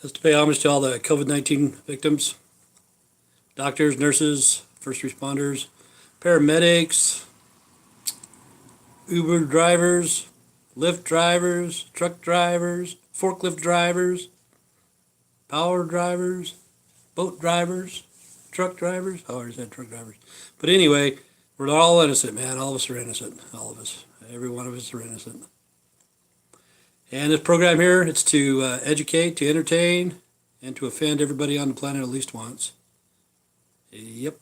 That's to pay homage to all the COVID-19 victims, doctors, nurses, first responders, paramedics, Uber drivers, Lyft drivers, truck drivers, forklift drivers, power drivers, boat drivers, truck drivers. Oh, I already said truck drivers. But anyway, we're all innocent, man. All of us are innocent. All of us. Every one of us are innocent. And this program here, it's to educate, to entertain, and to offend everybody on the planet at least once. Yep.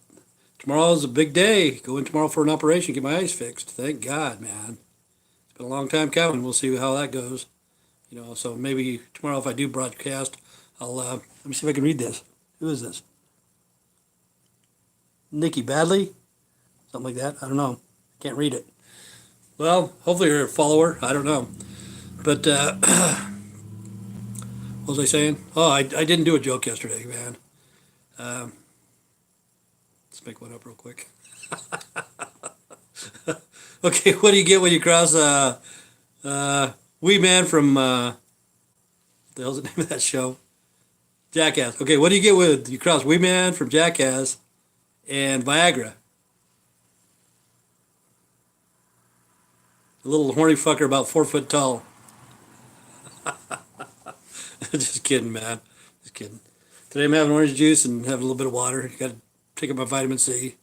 Tomorrow's a big day. Go in tomorrow for an operation, get my eyes fixed. Thank God, man. It's been a long time coming. We'll see how that goes. You know, so maybe tomorrow if I do broadcast, I'll let me see if I can read this. Who is this? Nikki Badley? Something like that. I don't know. Can't read it. Well, hopefully you're a follower. I don't know. But, what was I saying? Oh, I didn't do a joke yesterday, man. Let's make one up real quick. Okay, what do you get when you cross Wee Man from, what the hell's the name of that show? Jackass. Okay, what do you get when you cross Wee Man from Jackass and Viagra? A little horny fucker about 4 foot tall. Just kidding, man. Just kidding. Today I'm having orange juice and having a little bit of water. Got to take up my vitamin C.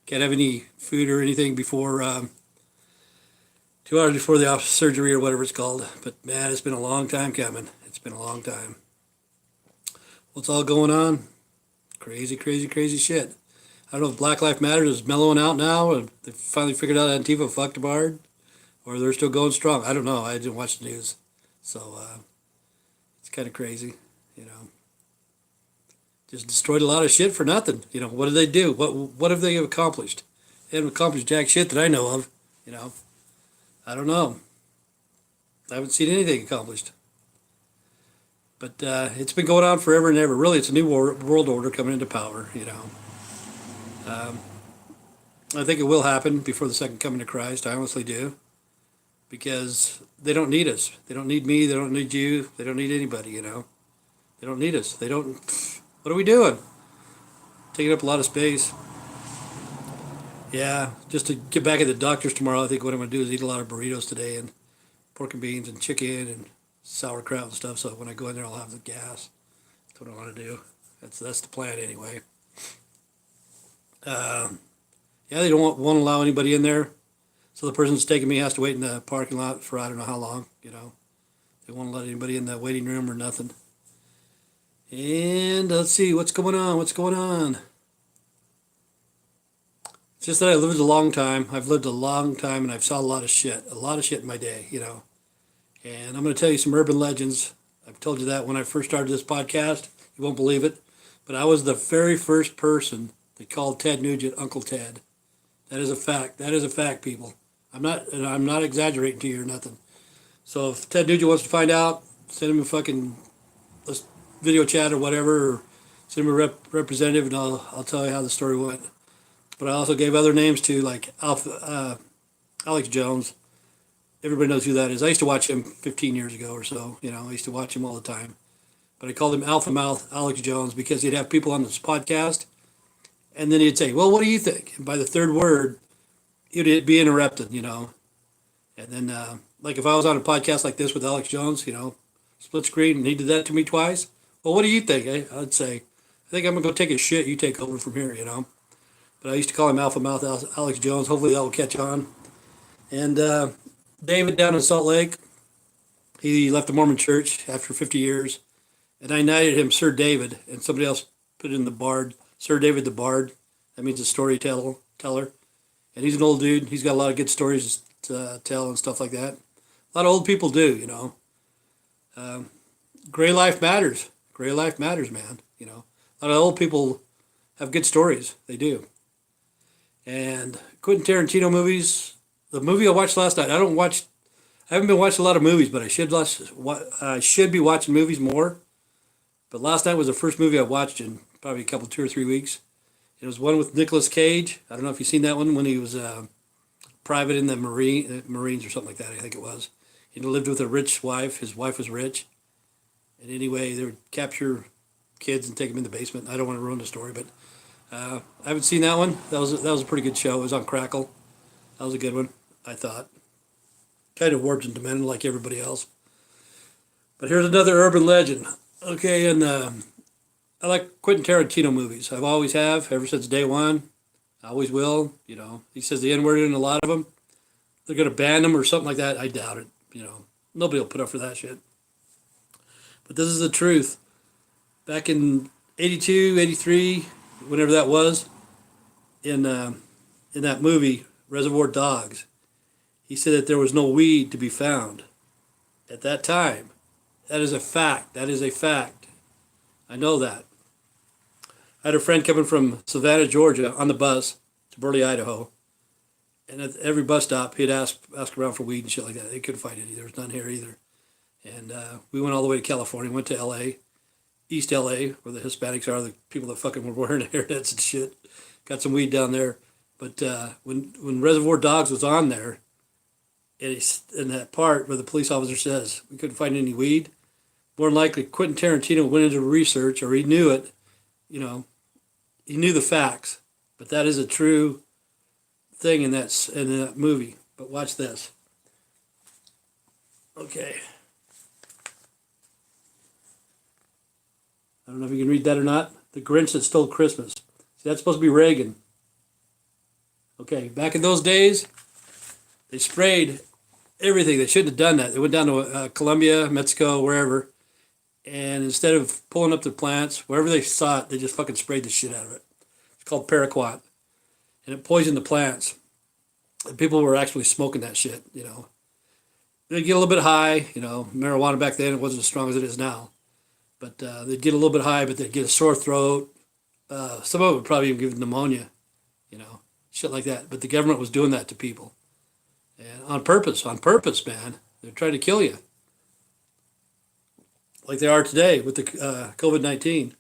Can't have any food or anything before 2 hours before the surgery or whatever it's called. But man, it's been a long time coming. It's been a long time. What's all going on? Crazy, crazy, crazy shit. I don't know if Black Lives Matter is mellowing out now, or they finally figured out Antifa fucked hard, or they're still going strong. I don't know. I didn't watch the news, so it's kind of crazy, you know. Just destroyed a lot of shit for nothing. You know, what did they do? What have they accomplished? They haven't accomplished jack shit that I know of. You know, I don't know. I haven't seen anything accomplished. But it's been going on forever and ever. Really, it's a new world order coming into power. You know, I think it will happen before the second coming of Christ. I honestly do, because they don't need us. They don't need me. They don't need you. They don't need anybody. You know, they don't need us. They don't. What are we doing? Taking up a lot of space. Yeah, just to get back at the doctors tomorrow, I think what I'm going to do is eat a lot of burritos today, and pork and beans and chicken and sauerkraut and stuff, so when I go in there I'll have the gas. That's what I want to do. That's the plan anyway. Yeah, they don't want to allow anybody in there, so the person that's taking me has to wait in the parking lot for I don't know how long, you know. They won't let anybody in the waiting room or nothing. And let's see, what's going on? It's just that I lived a long time. I've lived a long time, and I've saw a lot of shit in my day, you know. And I'm going to tell you some urban legends. I've told you that when I first started this podcast. You won't believe it, but I was the very first person that called Ted Nugent Uncle Ted. That is a fact. That is a fact, people. I'm not exaggerating to you or nothing. So if Ted Nugent wants to find out, send him a fucking video chat or whatever, or send him a representative, and I'll tell you how the story went. But I also gave other names too, like Alex Jones. Everybody knows who that is. I used to watch him 15 years ago or so. You know, I used to watch him all the time. But I called him Alpha Mouth Alex Jones because he'd have people on this podcast, and then he'd say, well, what do you think? And by the third word, he'd be interrupted, you know. And then, like if I was on a podcast like this with Alex Jones, you know, split screen, and he did that to me twice. Well, what do you think? I'd say, I think I'm going to go take a shit. You take over from here, you know. But I used to call him Alpha Mouth Alex Jones. Hopefully that will catch on. And David down in Salt Lake, he left the Mormon church after 50 years. And I knighted him Sir David, and somebody else put it in the Bard, Sir David the Bard. That means a storyteller. And he's an old dude. He's got a lot of good stories to tell and stuff like that. A lot of old people do, you know. Gray life matters. Gray life matters, man. You know, a lot of old people have good stories. They do. And Quentin Tarantino movies. The movie I watched last night. I haven't been watching a lot of movies, but I should be watching movies more. But last night was the first movie I watched in probably a couple, 2 or 3 weeks. It was one with Nicolas Cage. I don't know if you've seen that one, when he was private in the Marines or something like that, I think it was. He lived with a rich wife. His wife was rich. And anyway, they would capture kids and take them in the basement. I don't want to ruin the story, but I haven't seen that one. That was a pretty good show. It was on Crackle. That was a good one, I thought. Kind of warped and demented like everybody else. But here's another urban legend. Okay, and I like Quentin Tarantino movies. I've always have, ever since day one. I always will. He says the N word in a lot of them. They're going to ban them or something like that. I doubt it. Nobody will put up for that shit. But this is the truth. Back in 82, 83, whenever that was, in that movie, Reservoir Dogs, he said that there was no weed to be found at that time. That is a fact. That is a fact. I know that. I had a friend coming from Savannah, Georgia, on the bus to Burley, Idaho. And at every bus stop, he'd ask around for weed and shit like that. They couldn't find any. There was none here either. And we went all the way to California, went to L.A., East L.A., where the Hispanics are, the people that fucking were wearing hairnets and shit. Got some weed down there. But when Reservoir Dogs was on there, in that part where the police officer says we couldn't find any weed, more than likely Quentin Tarantino went into research, or he knew it. He knew the facts. But that is a true thing in that movie. But watch this. Okay. I don't know if you can read that or not. The Grinch That Stole Christmas. See, that's supposed to be Reagan. Okay, back in those days, they sprayed everything. They shouldn't have done that. They went down to Colombia, Mexico, wherever, and instead of pulling up the plants, wherever they saw it, they just fucking sprayed the shit out of it. It's called paraquat, and it poisoned the plants. And people were actually smoking that shit, They'd get a little bit high, marijuana back then, it wasn't as strong as it is now. But they'd get a little bit high, but they'd get a sore throat. Some of it would probably even give pneumonia, shit like that. But the government was doing that to people. And on purpose, man. They're trying to kill you. Like they are today with the COVID-19.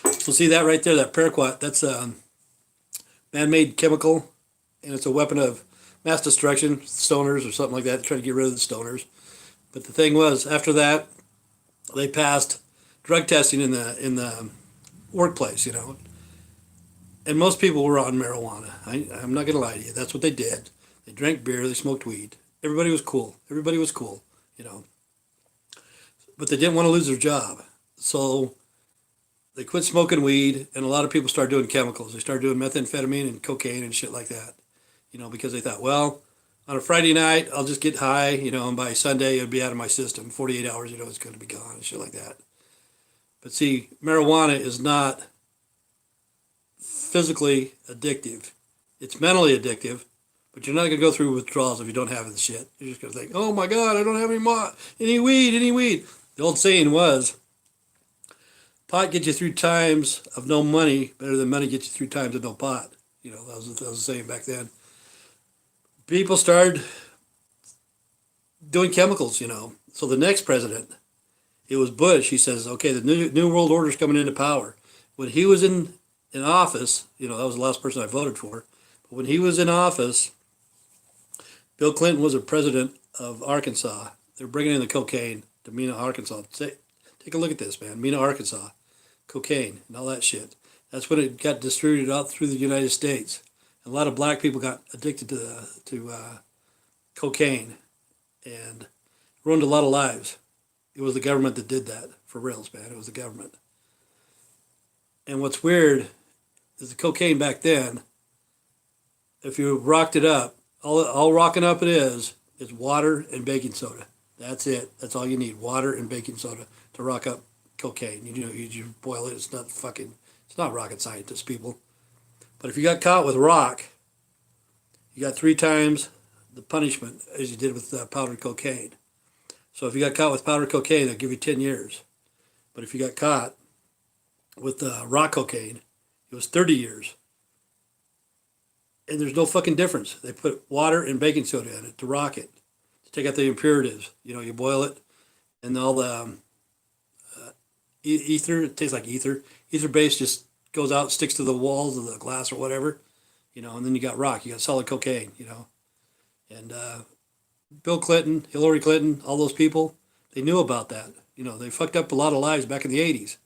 So see that right there, that paraquat, that's a man-made chemical, and it's a weapon of mass destruction, stoners or something like that, to try to get rid of the stoners. But the thing was, after that, they passed drug testing in the workplace, And most people were on marijuana. I'm not going to lie to you. That's what they did. They drank beer, they smoked weed. Everybody was cool. But they didn't want to lose their job. So they quit smoking weed, and a lot of people started doing chemicals. They started doing methamphetamine and cocaine and shit like that. Because they thought, well, on a Friday night, I'll just get high, and by Sunday, it'll be out of my system. 48 hours, it's going to be gone and shit like that. But see, marijuana is not physically addictive. It's mentally addictive, but you're not going to go through withdrawals if you don't have the shit. You're just going to think, oh my God, I don't have any weed. The old saying was, pot gets you through times of no money better than money gets you through times of no pot. That was the saying back then. People started doing chemicals, So the next president, it was Bush. He says, okay, the new world order is coming into power. When he was in office, that was the last person I voted for. But when he was in office, Bill Clinton was a president of Arkansas. They're bringing in the cocaine to Mena, Arkansas. Take a look at this, man. Mena, Arkansas. Cocaine and all that shit. That's when it got distributed out through the United States. A lot of black people got addicted to cocaine and ruined a lot of lives. It was the government that did that, for reals, man. It was the government. And what's weird is the cocaine back then, if you rocked it up, all rocking up it is water and baking soda. That's it. That's all you need, water and baking soda to rock up cocaine. You boil it. It's not rocket scientists, people. But if you got caught with rock, you got 3 times the punishment as you did with powdered cocaine. So if you got caught with powdered cocaine, they'll give you 10 years. But if you got caught with rock cocaine, it was 30 years. And there's no fucking difference. They put water and baking soda in it to rock it, to take out the impurities. You boil it, and all the ether, it tastes like ether. Ether base just goes out, sticks to the walls of the glass or whatever, and then you got rock, you got solid cocaine, and Bill Clinton, Hillary Clinton, all those people, they knew about that. They fucked up a lot of lives back in the 80s.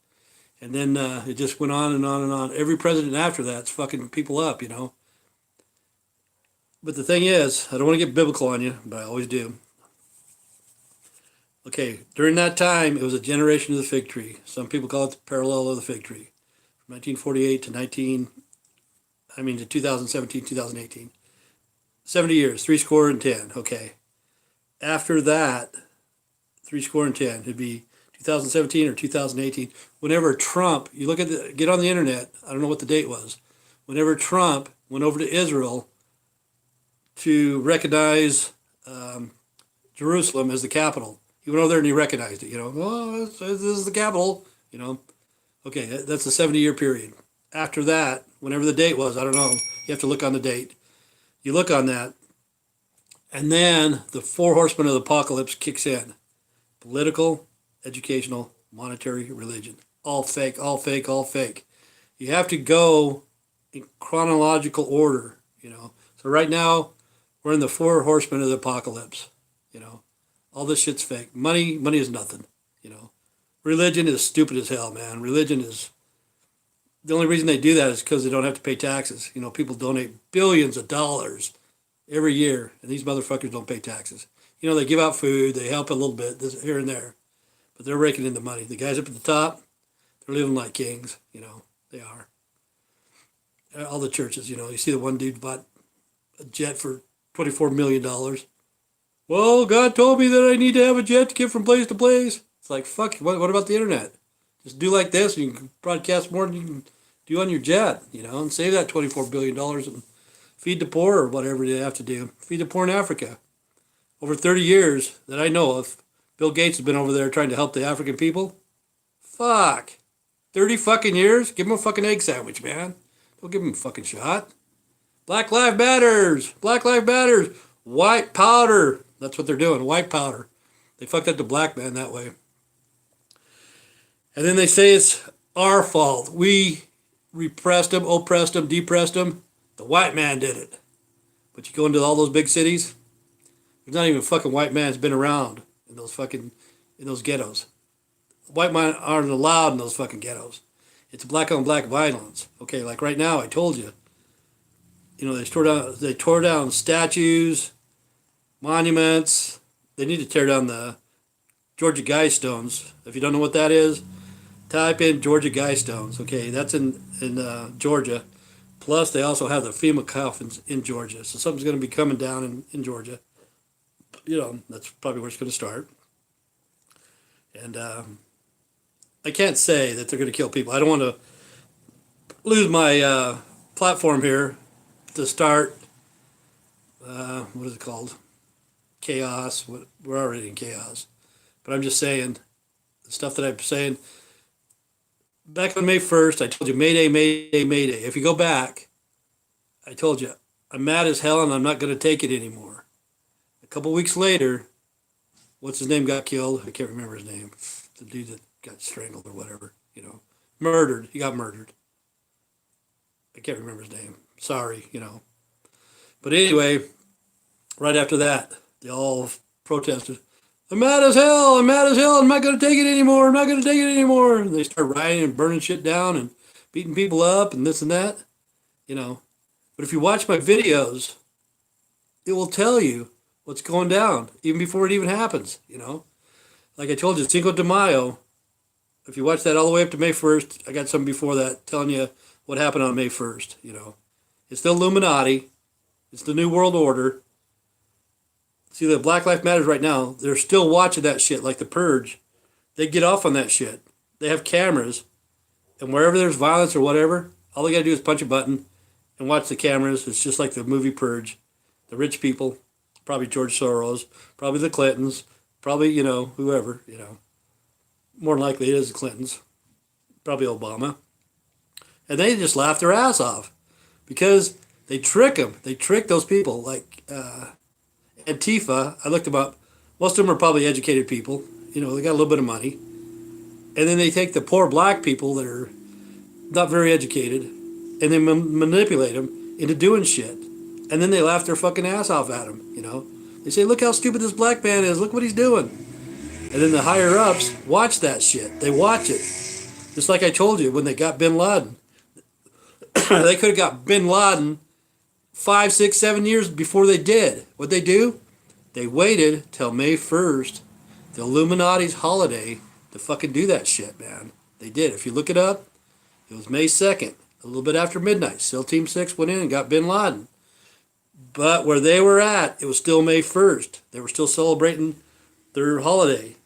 And then it just went on and on and on. Every president after that's fucking people up. But the thing is, I don't want to get biblical on you, but I always do. Okay, during that time, it was a generation of the fig tree. Some people call it the parallel of the fig tree. From 1948 to 2017, 2018. 70 years, 70. Okay. After that, 70. It'd be 2017 or 2018. Whenever Trump, get on the internet, I don't know what the date was. Whenever Trump went over to Israel to recognize Jerusalem as the capital, he went over there and he recognized it. Oh, this is the capital. Okay, that's a 70-year period. After that, whenever the date was, I don't know. You have to look on the date. You look on that, and then the four horsemen of the apocalypse kicks in. Political, educational, monetary, religion. All fake, all fake, all fake. You have to go in chronological order. So right now, we're in the four horsemen of the apocalypse. All this shit's fake. Money is nothing. Religion is stupid as hell, man. Religion is, the only reason they do that is because they don't have to pay taxes. People donate billions of dollars every year, and these motherfuckers don't pay taxes. They give out food, they help a little bit here and there, but they're raking in the money. The guys up at the top, they're living like kings. They are. All the churches, you see the one dude bought a jet for $24 million. Well, God told me that I need to have a jet to get from place to place. It's like, fuck, what about the internet? Just do like this, and you can broadcast more than you can do on your jet, and save that $24 billion and feed the poor or whatever they have to do. Feed the poor in Africa. Over 30 years that I know of, Bill Gates has been over there trying to help the African people. Fuck. 30 fucking years? Give him a fucking egg sandwich, man. Don't give him a fucking shot. Black Lives Matters. Black Lives Matters. White powder. That's what they're doing, white powder. They fucked up the black man that way. And then they say it's our fault. We repressed them, oppressed them, depressed them. The white man did it. But you go into all those big cities, there's not even a fucking white man's been around in those ghettos. White men aren't allowed in those fucking ghettos. It's black on black violence. Okay, like right now, I told you. They tore down statues, monuments. They need to tear down the Georgia Guidestones. If you don't know what that is, type in Georgia Guidestones. Okay, that's in Georgia. Plus, they also have the FEMA coffins in Georgia. So something's going to be coming down in Georgia. That's probably where it's going to start. And I can't say that they're going to kill people. I don't want to lose my platform here to start, what is it called? Chaos. We're already in chaos. But I'm just saying, the stuff that I'm saying, back on May 1st, I told you, Mayday, Mayday, Mayday. If you go back, I told you, I'm mad as hell and I'm not going to take it anymore. A couple weeks later, what's his name got killed? I can't remember his name. The dude that got strangled or whatever, murdered. He got murdered. I can't remember his name. Sorry, But anyway, right after that, they all protested. I'm mad as hell. I'm mad as hell. I'm not going to take it anymore. I'm not going to take it anymore. And they start rioting and burning shit down and beating people up and this and that, But if you watch my videos, it will tell you what's going down even before it even happens, Like I told you, Cinco de Mayo, if you watch that all the way up to May 1st, I got some before that telling you what happened on May 1st, It's the Illuminati. It's the New World Order. See, the Black Lives Matters right now, they're still watching that shit like the Purge. They get off on that shit. They have cameras. And wherever there's violence or whatever, all they got to do is punch a button and watch the cameras. It's just like the movie Purge. The rich people, probably George Soros, probably the Clintons, probably, whoever, More than likely it is the Clintons. Probably Obama. And they just laugh their ass off because they trick them. They trick those people like Antifa. I looked them up. Most of them are probably educated people. They got a little bit of money. And then they take the poor black people that are not very educated and they manipulate them into doing shit. And then they laugh their fucking ass off at them, They say, look how stupid this black man is. Look what he's doing. And then the higher ups watch that shit. They watch it. Just like I told you when they got bin Laden. They could have got bin Laden 5, 6, 7 years before they did. What'd they do? They waited till May 1st, the Illuminati's holiday, to fucking do that shit, man. They did. If you look it up, it was May 2nd, a little bit after midnight. SEAL Team 6 went in and got bin Laden. But where they were at, it was still May 1st. They were still celebrating their holiday.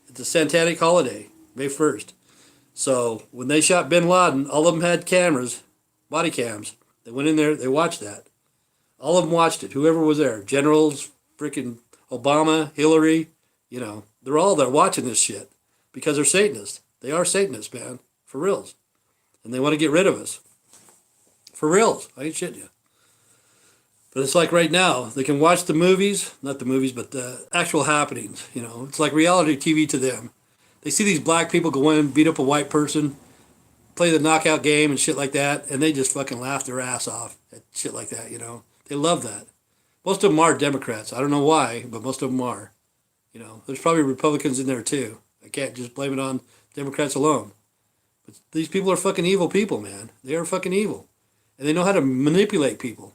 It's a satanic holiday, May 1st. So when they shot bin Laden, all of them had cameras, body cams. They went in there, they watched that. All of them watched it, whoever was there. Generals, freaking Obama, Hillary, they're all there watching this shit because they're Satanists. They are Satanists, man, for reals. And they want to get rid of us. For reals, I ain't shitting you. But it's like right now, they can watch the movies, not the movies, but the actual happenings, It's like reality TV to them. They see these black people go in, beat up a white person, play the knockout game and shit like that, and they just fucking laugh their ass off at shit like that, They love that. Most of them are Democrats. I don't know why, but most of them are. There's probably Republicans in there too. I can't just blame it on Democrats alone. But these people are fucking evil people, man. They are fucking evil. And they know how to manipulate people.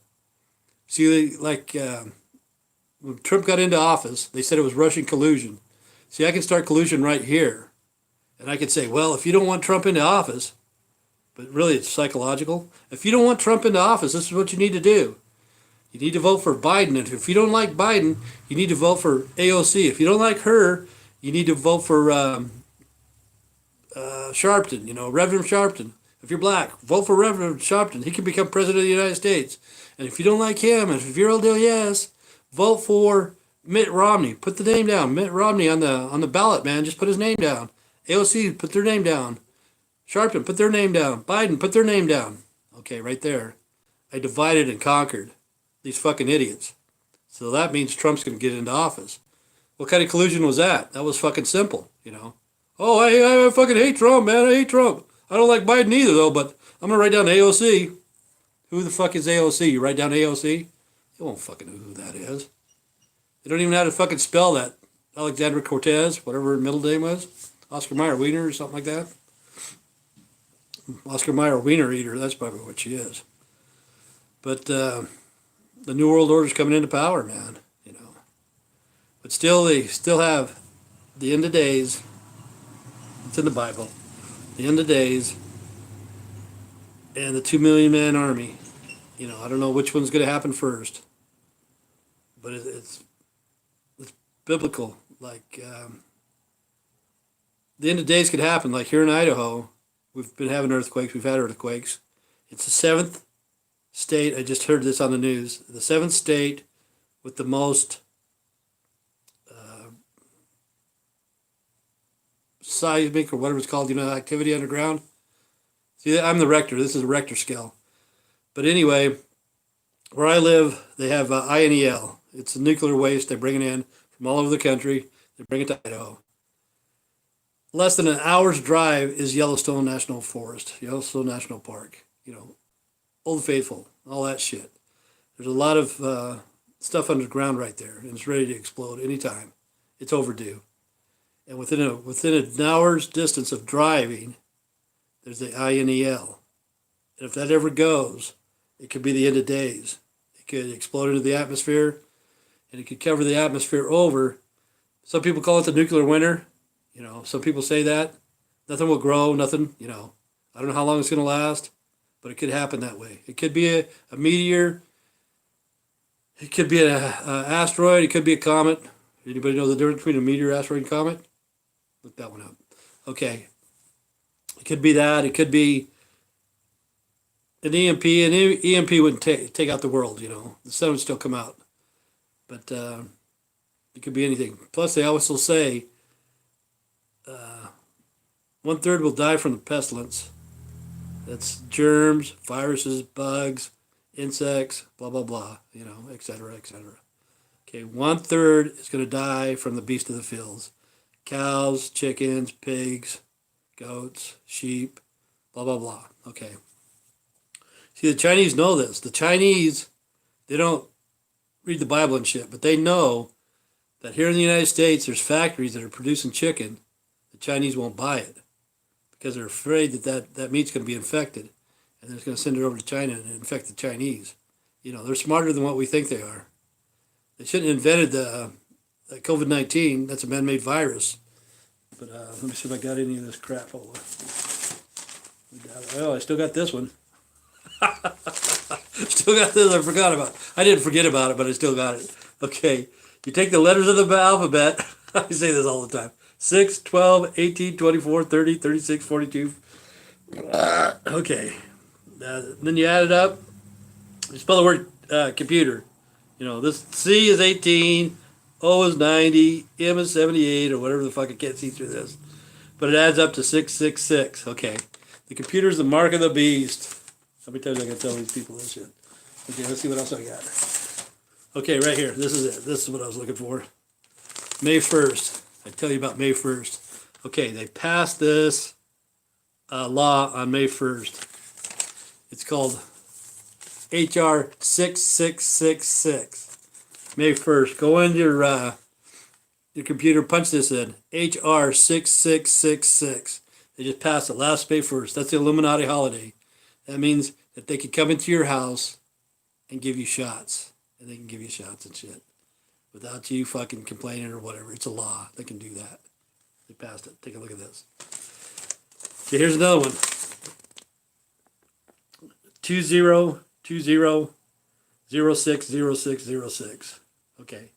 See, when Trump got into office, they said it was Russian collusion. See, I can start collusion right here. And I could say, well, if you don't want Trump into office, but really it's psychological. If you don't want Trump into office, this is what you need to do. You need to vote for Biden. And if you don't like Biden, you need to vote for AOC. If you don't like her, you need to vote for Sharpton, Reverend Sharpton. If you're black, vote for Reverend Sharpton. He can become president of the United States. And if you don't like him, and if you're LDS, vote for Mitt Romney. Put the name down. Mitt Romney on the ballot, man. Just put his name down. AOC, put their name down. Sharpton, put their name down. Biden, put their name down. Okay, right there. I divided and conquered these fucking idiots. So that means Trump's going to get into office. What kind of collusion was that? That was fucking simple, Oh, I fucking hate Trump, man. I hate Trump. I don't like Biden either, though, but I'm going to write down AOC. Who the fuck is AOC? You write down AOC? You won't fucking know who that is. You don't even know how to fucking spell that. Alexandra Cortez, whatever her middle name was. Oscar Mayer Wiener or something like that. Oscar Mayer Wiener Eater, that's probably what she is. But the New World Order's coming into power, man. But still, they still have the end of days. It's in the Bible. The end of days and the 2 million man army. I don't know which one's going to happen first. But it's biblical. Like, the end of days could happen. Like here in Idaho, we've been having earthquakes. We've had earthquakes. It's the 7th state. I just heard this on the news. The 7th state with the most seismic or whatever it's called, activity underground. See, I'm the Richter. This is a Richter scale. But anyway, where I live, they have INEL. It's nuclear waste. They bring it in from all over the country. They bring it to Idaho. Less than an hour's drive is Yellowstone National Forest, Yellowstone National Park. Old Faithful, all that shit. There's a lot of stuff underground right there, and it's ready to explode anytime. It's overdue. And within an hour's distance of driving, there's the INEL. And if that ever goes, it could be the end of days. It could explode into the atmosphere, and it could cover the atmosphere over. Some people call it the nuclear winter. Some people say that. Nothing will grow, nothing, I don't know how long it's going to last, but it could happen that way. It could be a meteor. It could be an asteroid. It could be a comet. Anybody know the difference between a meteor, asteroid, and comet? Look that one up. Okay. It could be that. It could be an EMP. An EMP wouldn't take out the world, The sun would still come out. But it could be anything. Plus, they also say 1/3 will die from the pestilence. That's germs, viruses, bugs, insects, blah, blah, blah, et cetera, et cetera. Okay, 1/3 is going to die from the beast of the fields. Cows, chickens, pigs, goats, sheep, blah, blah, blah. Okay. See, the Chinese know this. The Chinese, they don't read the Bible and shit, but they know that here in the United States, there's factories that are producing chicken. The Chinese won't buy it because they're afraid that meat's going to be infected, and they're going to send it over to China and infect the Chinese. You know, they're smarter than what we think they are. They shouldn't have invented the COVID-19. That's a man-made virus. But let me see if I got any of this crap. Oh, I still got this one. Still got this. I forgot about it. I didn't forget about it, but I still got it. Okay. You take the letters of the alphabet. I say this all the time. 6, 12, 18, 24, 30, 36, 42. Okay. Then you add it up. You spell the word computer. You know, this C is 18, O is 90, M is 78, or whatever the fuck. I can't see through this. But it adds up to 666. Okay. The computer is the mark of the beast. How many times I got to tell these people this shit? Okay, let's see what else I got. Okay, right here. This is it. This is what I was looking for. May 1st. I tell you about May 1st. Okay, they passed this law on May 1st. It's called HR 6666. May 1st. Go into your computer, punch this in. HR 6666. They just passed it last May 1st. That's the Illuminati holiday. That means that they can come into your house and give you shots. And they can give you shots and shit without you fucking complaining or whatever. It's a law. They can do that. They passed it. Take a look at this. Okay, here's another one. 2020060606. Okay.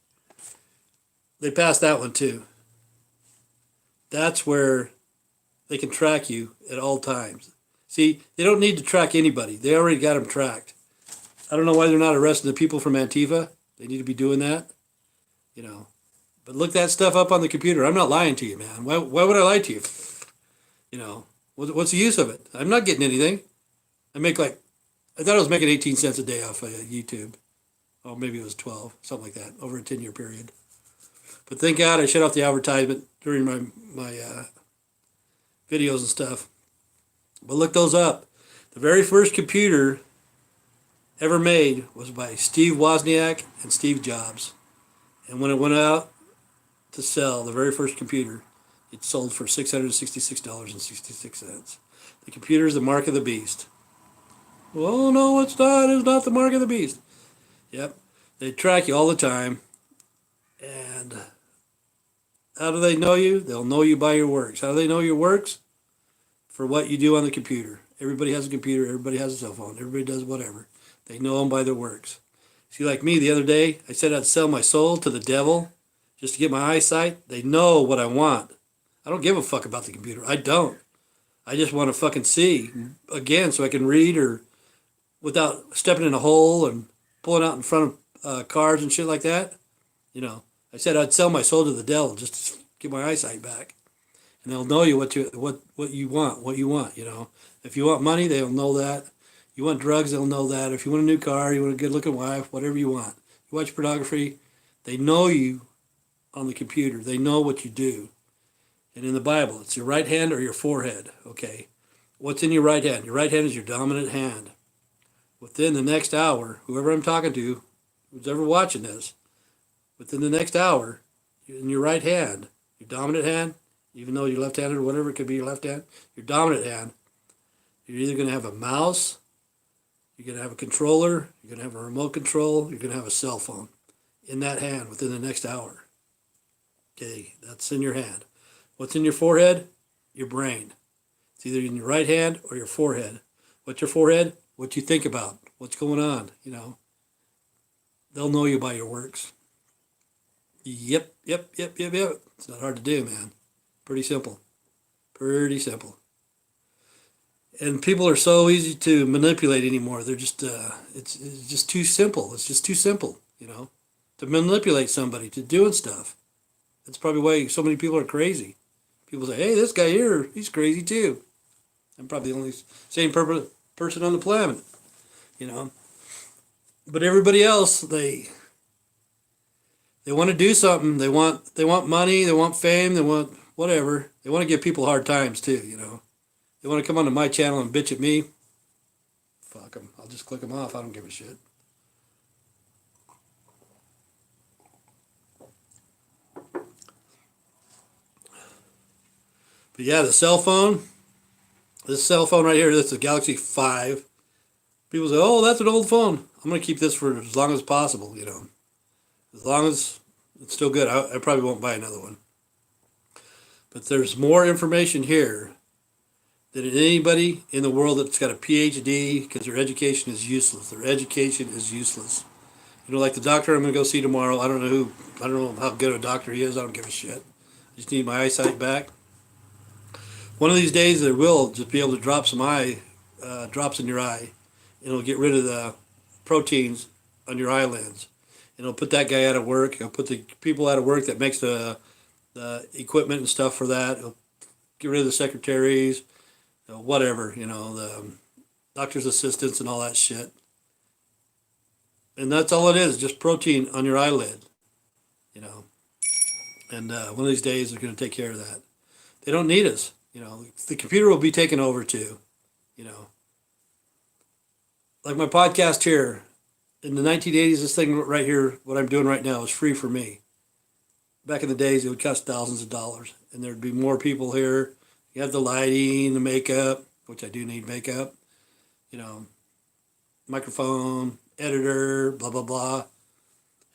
They passed that one too. That's where they can track you at all times. See, they don't need to track anybody. They already got them tracked. I don't know why they're not arresting the people from Antifa. They need to be doing that, you know. But look that stuff up on the computer. I'm not lying to you, man. Why would I lie to you? You know, what's the use of it? I'm not getting anything. I thought I was making 18 cents a day off of YouTube. Oh, maybe it was 12, something like that, over a 10-year period. But thank God I shut off the advertisement during my videos and stuff. But look those up. The very first computer ever made was by Steve Wozniak and Steve Jobs. And when it went out to sell, the very first computer, it sold for $666.66. The computer is the mark of the beast. Well, no, it's not. It's not the mark of the beast. Yep. They track you all the time. And how do they know you? They'll know you by your works. How do they know your works? For what you do on the computer. Everybody has a computer. Everybody has a cell phone. Everybody does whatever. They know them by their works. See, like me the other day, I said I'd sell my soul to the devil just to get my eyesight. They know what I want. I don't give a fuck about the computer. I don't. I just want to fucking see again so I can read or without stepping in a hole and pulling out in front of cars and shit like that. You know, I said I'd sell my soul to the devil just to get my eyesight back. And they'll know you what you want, you know. If you want money, they'll know that. You want drugs, they'll know that. If you want a new car, you want a good-looking wife, whatever you want. You watch pornography, they know you on the computer. They know what you do. And in the Bible, it's your right hand or your forehead, okay? What's in your right hand? Your right hand is your dominant hand. Within the next hour, whoever I'm talking to, who's ever watching this, within the next hour, in your right hand, your dominant hand, even though you're left-handed or whatever, it could be your left hand, your dominant hand, you're either going to have a mouse, you're going to have a controller, you're going to have a remote control, you're going to have a cell phone in that hand within the next hour. Okay, that's in your hand. What's in your forehead? Your brain. It's either in your right hand or your forehead. What's your forehead? What you think about. What's going on, you know. They'll know you by your works. Yep. It's not hard to do, man. Pretty simple. Pretty simple. And people are so easy to manipulate anymore. They're just, it's just too simple. It's just too simple, you know, to manipulate somebody to doing stuff. That's probably why so many people are crazy. People say, hey, this guy here, he's crazy too. I'm probably the only sane person on the planet, you know. But everybody else, they want to do something. They want money. They want fame. They want whatever. They want to give people hard times too, you know. They want to come onto my channel and bitch at me. Fuck them. I'll just click them off. I don't give a shit. But yeah, the cell phone, this cell phone right here, that's a Galaxy 5. People say, oh, that's an old phone. I'm going to keep this for as long as possible, you know. As long as it's still good, I probably won't buy another one. But there's more information here than anybody in the world that's got a PhD, because their education is useless. Their education is useless. You know, like the doctor I'm going to go see tomorrow. I don't know how good a doctor he is. I don't give a shit. I just need my eyesight back. One of these days, they will just be able to drop some drops in your eye, and it'll get rid of the proteins on your eyelids. And it'll put that guy out of work. It'll put the people out of work that makes the equipment and stuff for that. It'll get rid of the secretaries, whatever, you know, the doctor's assistants and all that shit. And that's all it is, just protein on your eyelid, you know. And one of these days, they're going to take care of that. They don't need us, you know. The computer will be taken over too, you know. Like my podcast here, in the 1980s, this thing right here, what I'm doing right now, is free for me. Back in the days, it would cost thousands of dollars, and there'd be more people here. You have the lighting, the makeup, which I do need makeup, you know, microphone, editor, blah, blah, blah.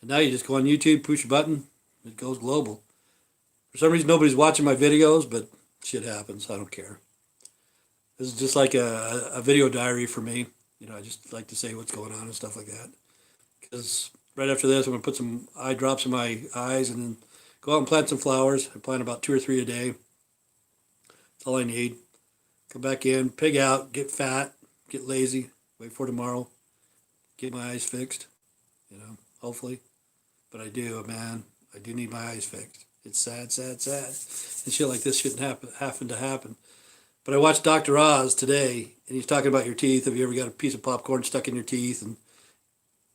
And now you just go on YouTube, push a button, it goes global. For some reason, nobody's watching my videos, but shit happens. I don't care. This is just like a video diary for me. You know, I just like to say what's going on and stuff like that. Because right after this, I'm going to put some eye drops in my eyes and then go out and plant some flowers. I plant about 2 or 3 a day. That's all I need. Come back in, pig out, get fat, get lazy, wait for tomorrow, get my eyes fixed, you know, hopefully. But I do, man. I do need my eyes fixed. It's sad, sad, sad. And shit like this shouldn't happen to happen. But I watched Dr. Oz today, and he's talking about your teeth. Have you ever got a piece of popcorn stuck in your teeth and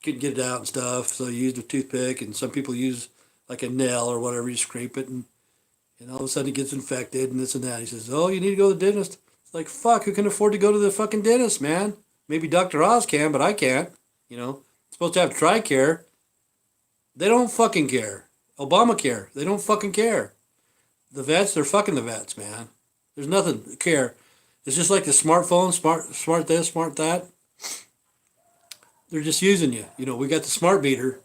couldn't get it out and stuff? So you used a toothpick, and some people use like a nail or whatever. You scrape it, and all of a sudden it gets infected and this and that. He says, oh, you need to go to the dentist. It's like, fuck, who can afford to go to the fucking dentist, man? Maybe Dr. Oz can, but I can't. You know, supposed to have TRICARE. They don't fucking care. Obamacare, they don't fucking care. The vets, they're fucking the vets, man. There's nothing to care. It's just like the smartphone, smart this, smart that. They're just using you. You know, we got the smart meter.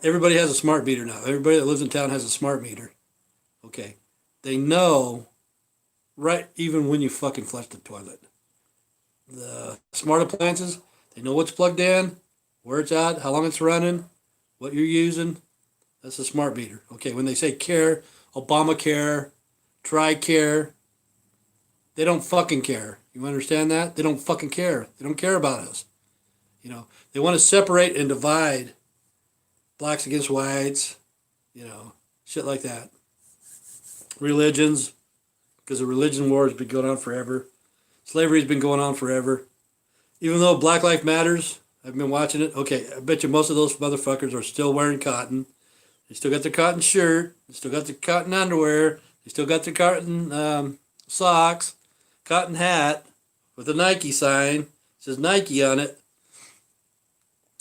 Everybody has a smart meter now. Everybody that lives in town has a smart meter. Okay. They know right even when you fucking flush the toilet. The smart appliances, they know what's plugged in, where it's at, how long it's running, what you're using. That's a smart meter. Okay, when they say care, Obamacare, TRICARE, they don't fucking care. You understand that? They don't fucking care. They don't care about us. You know, they want to separate and divide blacks against whites, you know, shit like that. Religions, because the religion war has been going on forever. Slavery's been going on forever. Even though Black Lives Matters, I've been watching it. Okay, I bet you most of those motherfuckers are still wearing cotton. They still got their cotton shirt. They still got their cotton underwear. They still got their cotton socks, cotton hat with a Nike sign. It says Nike on it.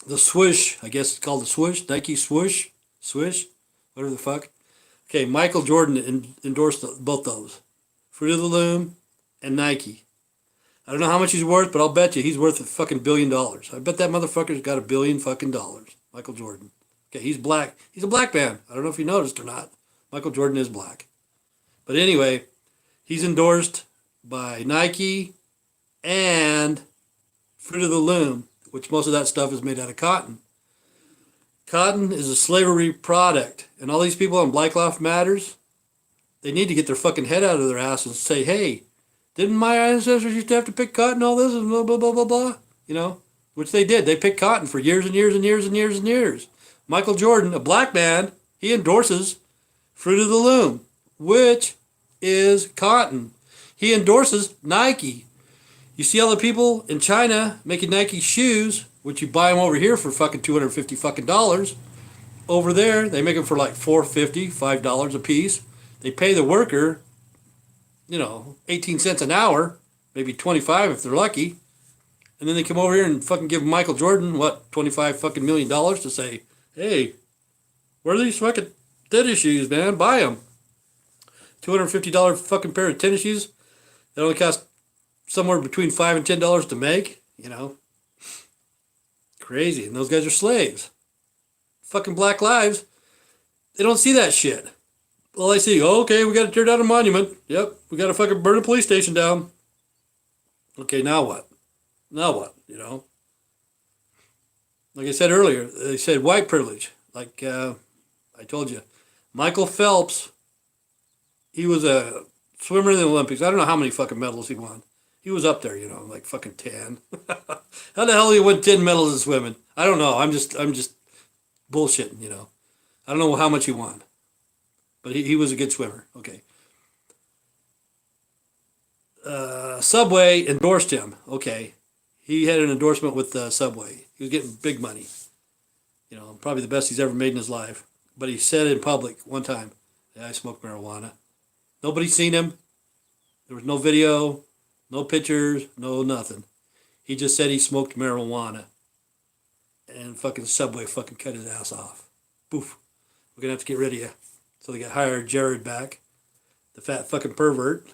The swoosh, I guess it's called the swoosh. Nike swoosh, whatever the fuck. Okay, Michael Jordan endorsed both those. Fruit of the Loom and Nike. I don't know how much he's worth, but I'll bet you he's worth $1 billion. I bet that motherfucker's got $1 billion fucking dollars. Michael Jordan. Okay, he's black. He's a black man. I don't know if you noticed or not. Michael Jordan is black. But anyway, he's endorsed by Nike and Fruit of the Loom, which most of that stuff is made out of cotton. Cotton is a slavery product. And all these people on Black Lives Matters, they need to get their fucking head out of their ass and say, hey, didn't my ancestors used to have to pick cotton, all this, and blah, blah, blah, blah, blah? You know, which they did. They picked cotton for years and years and years and years and years. Michael Jordan, a black man, he endorses Fruit of the Loom, which is cotton. He endorses Nike. You see all the people in China making Nike shoes, which you buy them over here for fucking $250 fucking dollars. Over there, they make them for like $4.50, $5 a piece. They pay the worker, you know, 18 cents an hour, maybe 25 if they're lucky. And then they come over here and fucking give Michael Jordan, what, $25 fucking million to say, hey, where are these fucking tennis shoes, man? Buy them. $250 fucking pair of tennis shoes that only cost somewhere between $5 and $10 to make, you know. Crazy. And those guys are slaves. Fucking Black Lives, they don't see that shit. Well, I see, oh, okay, we got to tear down a monument. Yep, we got to fucking burn a police station down. Okay, now what? Now what, you know? Like I said earlier, they said white privilege. Like I told you, Michael Phelps, he was a swimmer in the Olympics. I don't know how many fucking medals he won. He was up there, you know, like fucking 10. How the hell he won 10 medals in swimming? I don't know. I'm just bullshitting, you know. I don't know how much he won. But he was a good swimmer. Okay. Subway endorsed him. Okay. He had an endorsement with Subway. He was getting big money. You know, probably the best he's ever made in his life. But he said in public one time, yeah, I smoke marijuana. Nobody's seen him. There was no video, no pictures, no nothing. He just said he smoked marijuana. And fucking Subway fucking cut his ass off. Poof. We're going to have to get rid of you. So they got hired Jared back, the fat fucking pervert.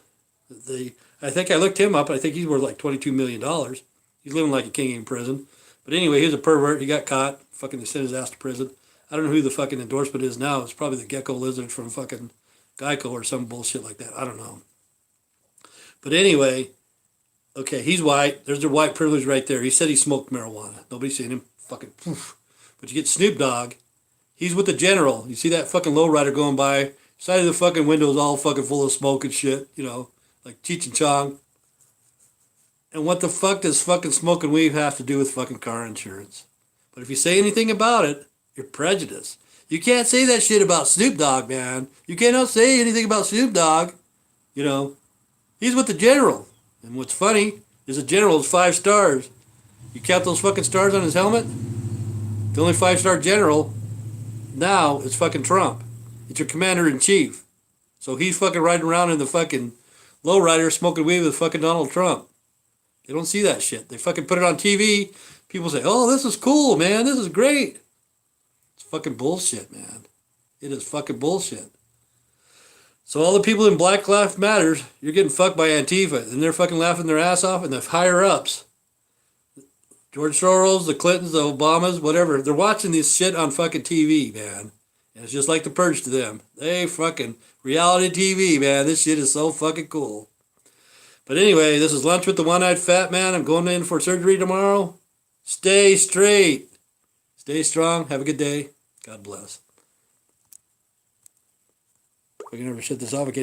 I think I looked him up. I think he's worth like $22 million. He's living like a king in prison. But anyway, he was a pervert. He got caught. Fucking they sent his ass to prison. I don't know who the fucking endorsement is now. It's probably the gecko lizard from fucking Geico or some bullshit like that. I don't know. But anyway, okay, he's white. There's their white privilege right there. He said he smoked marijuana. Nobody's seen him. Fucking poof. But you get Snoop Dogg. He's with the general. You see that fucking lowrider going by. Side of the fucking window is all fucking full of smoke and shit. You know, like Cheech and Chong. And what the fuck does fucking smoking weed have to do with fucking car insurance? But if you say anything about it, you're prejudiced. You can't say that shit about Snoop Dogg, man. You cannot say anything about Snoop Dogg. You know, he's with the general. And what's funny is the general is 5 stars. You count those fucking stars on his helmet? The only 5-star general now is fucking Trump. It's your commander-in-chief. So he's fucking riding around in the fucking lowrider smoking weed with fucking Donald Trump. They don't see that shit. They fucking put it on TV. People say, oh, this is cool, man. This is great. It's fucking bullshit, man. It is fucking bullshit. So all the people in Black Lives Matters, you're getting fucked by Antifa. And they're fucking laughing their ass off. And the higher-ups, George Soros, the Clintons, the Obamas, whatever, they're watching this shit on fucking TV, man. And it's just like the Purge to them. They fucking reality TV, man. This shit is so fucking cool. But anyway, this is Lunch with the One-Eyed Fat Man. I'm going in for surgery tomorrow. Stay straight. Stay strong. Have a good day. God bless. I can never shut this off. I can't even